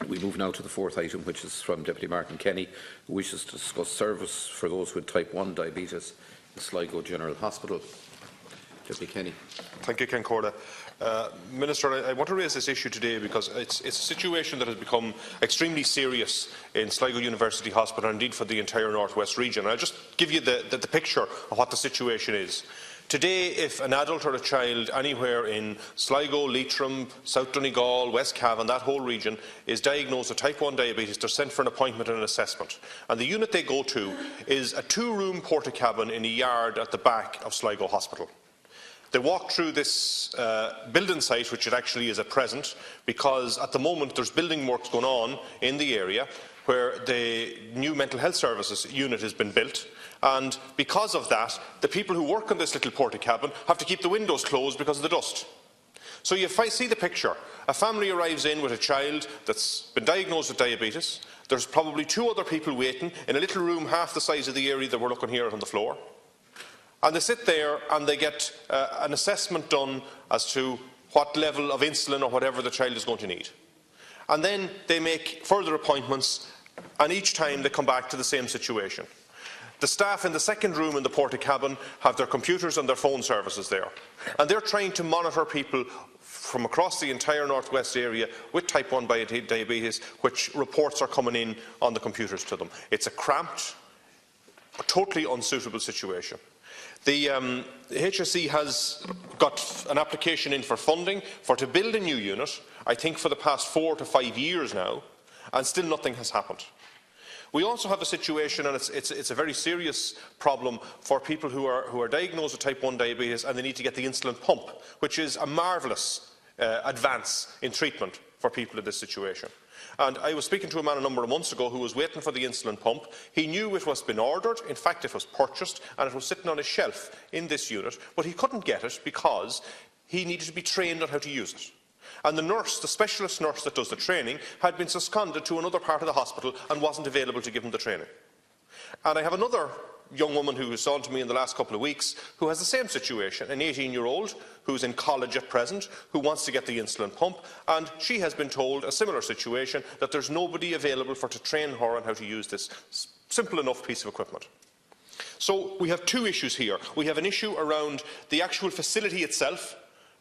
We move now to the fourth item, which is from Deputy Martin Kenny, who wishes to discuss service for those with type 1 diabetes in Sligo General Hospital. Deputy Kenny. Thank you, Ken Corda. Minister, I want to raise this issue today because it's a situation that has become extremely serious in Sligo University Hospital and indeed for the entire North West region. I'll just give you the picture of what the situation is. Today, if an adult or a child anywhere in Sligo, Leitrim, South Donegal, West Cavan, that whole region, is diagnosed with type 1 diabetes, they're sent for an appointment and an assessment. And the unit they go to is a 2-room porta-cabin in a yard at the back of Sligo Hospital. They walk through this building site, which it actually is at present, because at the moment there's building works going on in the area where the new mental health services unit has been built. And because of that, the people who work in this little porta-cabin have to keep the windows closed because of the dust. So you see the picture. A family arrives in with a child that's been diagnosed with diabetes. There's probably 2 other people waiting in a little room half the size of the area that we're looking here on the floor. And they sit there and they get an assessment done as to what level of insulin or whatever the child is going to need. And then they make further appointments, and each time they come back to the same situation. The staff in the second room in the porta-cabin have their computers and their phone services there. And they're trying to monitor people from across the entire North West area with type 1 diabetes, which reports are coming in on the computers to them. It's a cramped, totally unsuitable situation. The HSE has got an application in for funding to build a new unit, I think for the past 4 to 5 years now, and still nothing has happened. We also have a situation, and it's a very serious problem for people who are diagnosed with type 1 diabetes and they need to get the insulin pump, which is a marvellous advance in treatment for people in this situation. And I was speaking to a man a number of months ago who was waiting for the insulin pump. He knew it was been ordered, in fact it was purchased, and it was sitting on a shelf in this unit, but he couldn't get it because he needed to be trained on how to use it. And the nurse, the specialist nurse that does the training, had been seconded to another part of the hospital and wasn't available to give him the training. And I have another young woman who was on to me in the last couple of weeks who has the same situation, an 18-year-old who's in college at present, who wants to get the insulin pump, and she has been told a similar situation, that there's nobody available to train her on how to use this simple enough piece of equipment. So we have 2 issues here. We have an issue around the actual facility itself,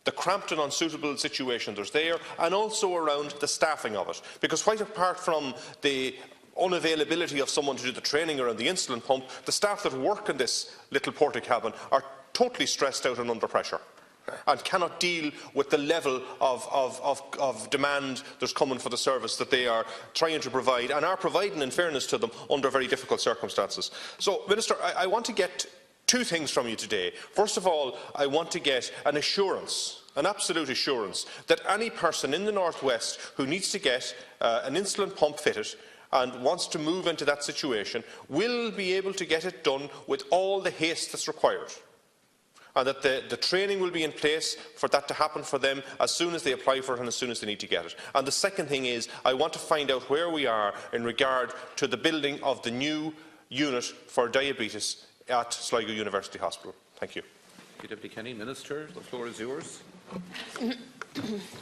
the cramped and unsuitable situation there's there, and also around the staffing of it. Because quite apart from the unavailability of someone to do the training around the insulin pump, the staff that work in this little porta-cabin are totally stressed out and under pressure and cannot deal with the level of demand that's coming for the service that they are trying to provide, and are providing, in fairness to them, under very difficult circumstances. So, Minister, I want to get 2 things from you today. First of all, I want to get an assurance, an absolute assurance, that any person in the North West who needs to get an insulin pump fitted and wants to move into that situation will be able to get it done with all the haste that's required, and that the training will be in place for that to happen for them as soon as they apply for it and as soon as they need to get it. And the second thing is, I want to find out where we are in regard to the building of the new unit for diabetes at Sligo University Hospital. Thank you. Deputy Kenny. Minister, the floor is yours.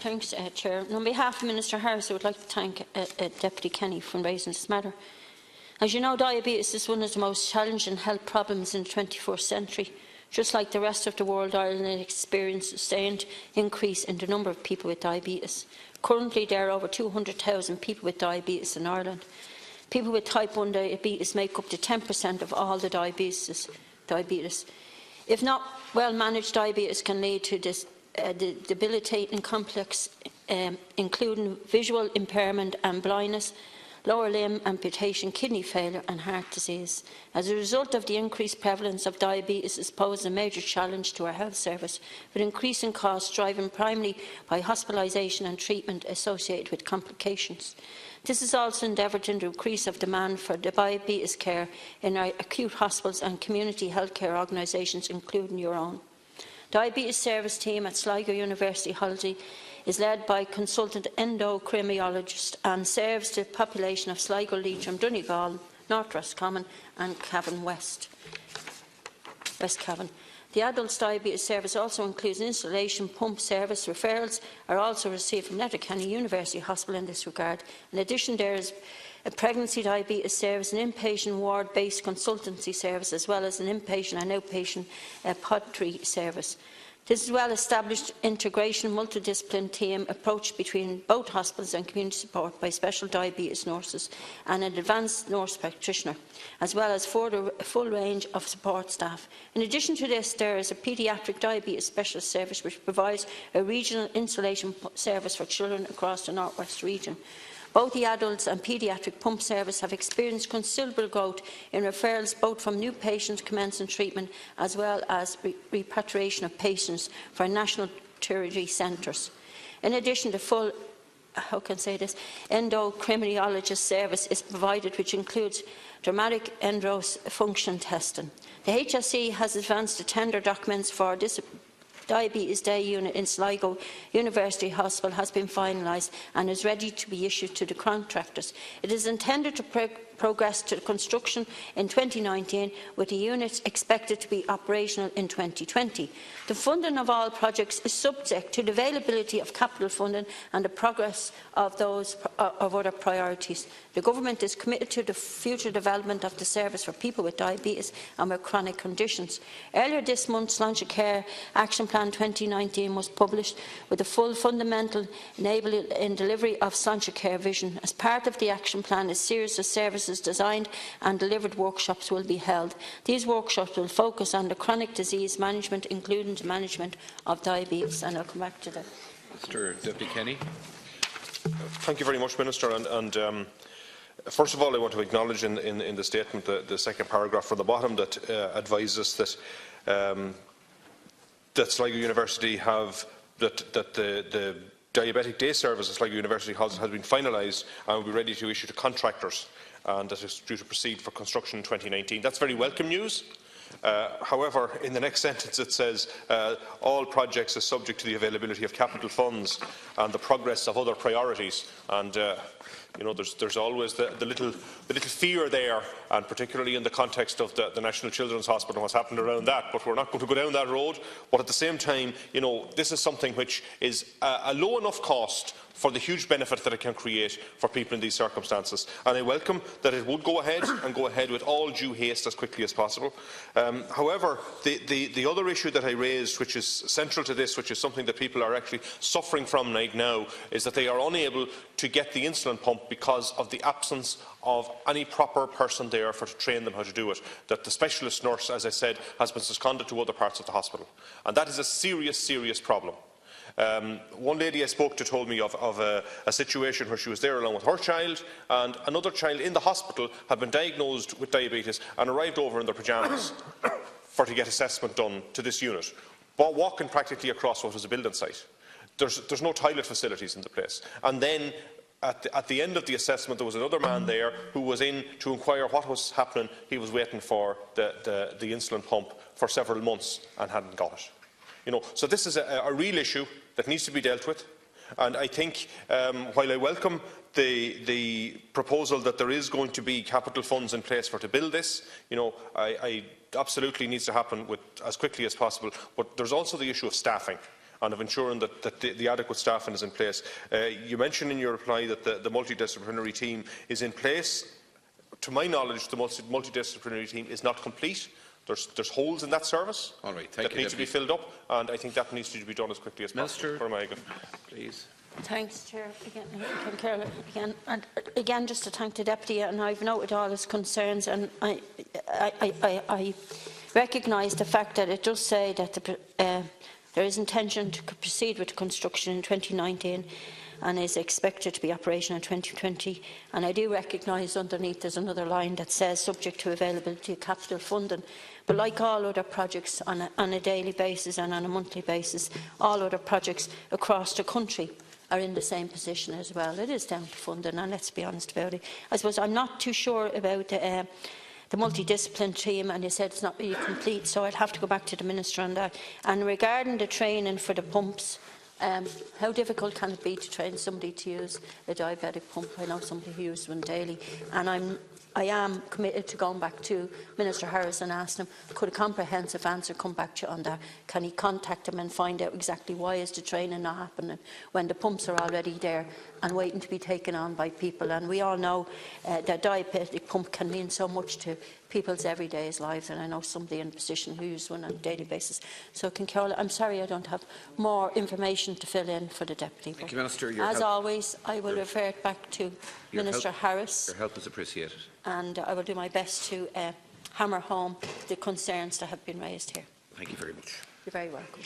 Thanks, Chair. On behalf of Minister Harris, I would like to thank Deputy Kenny for raising this matter. As you know, diabetes is one of the most challenging health problems in the 21st century. Just like the rest of the world, Ireland experiences a sustained increase in the number of people with diabetes. Currently, there are over 200,000 people with diabetes in Ireland. People with type 1 diabetes make up to 10% of all the diabetes. If not well managed, diabetes can lead to debilitating complex, including visual impairment and blindness, lower limb amputation, kidney failure and heart disease. As a result of the increased prevalence of diabetes, it poses a major challenge to our health service, with increasing costs driven primarily by hospitalisation and treatment associated with complications. This is also endeavoured to increase of demand for diabetes care in our acute hospitals and community healthcare organisations, including your own. Diabetes service team at Sligo University Hospital is led by consultant endocrinologist and serves the population of Sligo, Leitrim, Donegal, North West Common and Cavan West Cavan. The adults diabetes service also includes installation pump service. Referrals are also received from Letterkenny University Hospital in this regard. In addition, there is a pregnancy diabetes service, an inpatient ward-based consultancy service, as well as an inpatient and outpatient podiatry service. This is a well-established integration multidisciplinary team approach between both hospitals and community support by special diabetes nurses and an advanced nurse practitioner, as well as a full range of support staff. In addition to this, there is a paediatric diabetes specialist service which provides a regional insulation service for children across the North West region. Both the adults and paediatric pump service have experienced considerable growth in referrals both from new patients commencing treatment as well as repatriation of patients for national tertiary centres. In addition, the full endocrinologist service is provided, which includes dramatic endos function testing. The HSE has advanced the tender documents for this Diabetes Day unit in Sligo University Hospital has been finalised and is ready to be issued to the contractors. It is intended to progress to construction in 2019, with the units expected to be operational in 2020. The funding of all projects is subject to the availability of capital funding and the progress of other priorities. The Government is committed to the future development of the service for people with diabetes and with chronic conditions. Earlier this month, Sláinte Care Action Plan 2019 was published with the full fundamental enabling in delivery of Sláinte Care vision. As part of the action plan, a series of services designed and delivered workshops will be held. These workshops will focus on the chronic disease management, including the management of diabetes. And I'll come back to that. Mr. Deputy Kenny. Thank you very much, Minister. First of all, I want to acknowledge in the statement the second paragraph from the bottom that advises that Sligo University have the diabetic day service at Sligo University has been finalised and will be ready to issue to contractors, and that is due to proceed for construction in 2019. That's very welcome news. However, in the next sentence it says all projects are subject to the availability of capital funds and the progress of other priorities. And you know, there's always the little fear there, and particularly in the context of the National Children's Hospital and what's happened around that. But we're not going to go down that road. But at the same time, you know, this is something which is a low enough cost for the huge benefit that it can create for people in these circumstances. And I welcome that it would go ahead and go ahead with all due haste as quickly as possible. However, the other issue that I raised, which is central to this, which is something that people are actually suffering from right now, is that they are unable to get the insulin pump because of the absence of any proper person there to train them how to do it. That the specialist nurse, as I said, has been seconded to other parts of the hospital. And that is a serious, serious problem. One lady I spoke to told me of a situation where she was there along with her child, and another child in the hospital had been diagnosed with diabetes and arrived over in their pyjamas to get assessment done to this unit, but walking practically across what was a building site. There's no toilet facilities in the place. And then at the end of the assessment, there was another man there who was in to inquire what was happening. He was waiting for the insulin pump for several months and hadn't got it. You know, so this is a real issue that needs to be dealt with. And I think, while I welcome the proposal that there is going to be capital funds in place to build this, you know, I absolutely needs to happen as quickly as possible. But there's also the issue of staffing and of ensuring that the adequate staffing is in place. You mentioned in your reply that the multidisciplinary team is in place. To my knowledge, the multidisciplinary team is not complete. There's holes in that service that need to be filled up, and I think that needs to be done as quickly as possible. Minister, please. Thanks, Chair. And again, just to thank the Deputy, and I've noted all his concerns, and I recognise the fact that it does say that there is intention to proceed with the construction in 2019 and is expected to be operational in 2020. And I do recognise underneath there's another line that says subject to availability of capital funding. But like all other projects on a daily basis and on a monthly basis, all other projects across the country are in the same position as well. It is down to funding, and let's be honest about it. I suppose I'm not too sure about the multidisciplinary team, and you said it's not really complete, so I'll have to go back to the Minister on that. And regarding the training for the pumps, how difficult can it be to train somebody to use a diabetic pump? I know somebody who uses one daily, and I am committed to going back to Minister Harris and asking him, could a comprehensive answer come back to you on that? Can he contact him and find out exactly why is the training not happening when the pumps are already there and waiting to be taken on by people? And we all know that diabetic pump can mean so much to people's everyday lives, and I know somebody in a position who uses one on a daily basis. So, Ciara, I'm sorry I don't have more information to fill in for the Deputy. Thank you, Minister. As always, I will refer it back to Minister Harris. Your help is appreciated. And I will do my best to hammer home the concerns that have been raised here. Thank you very much. You're very welcome.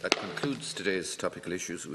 That concludes today's topical issues.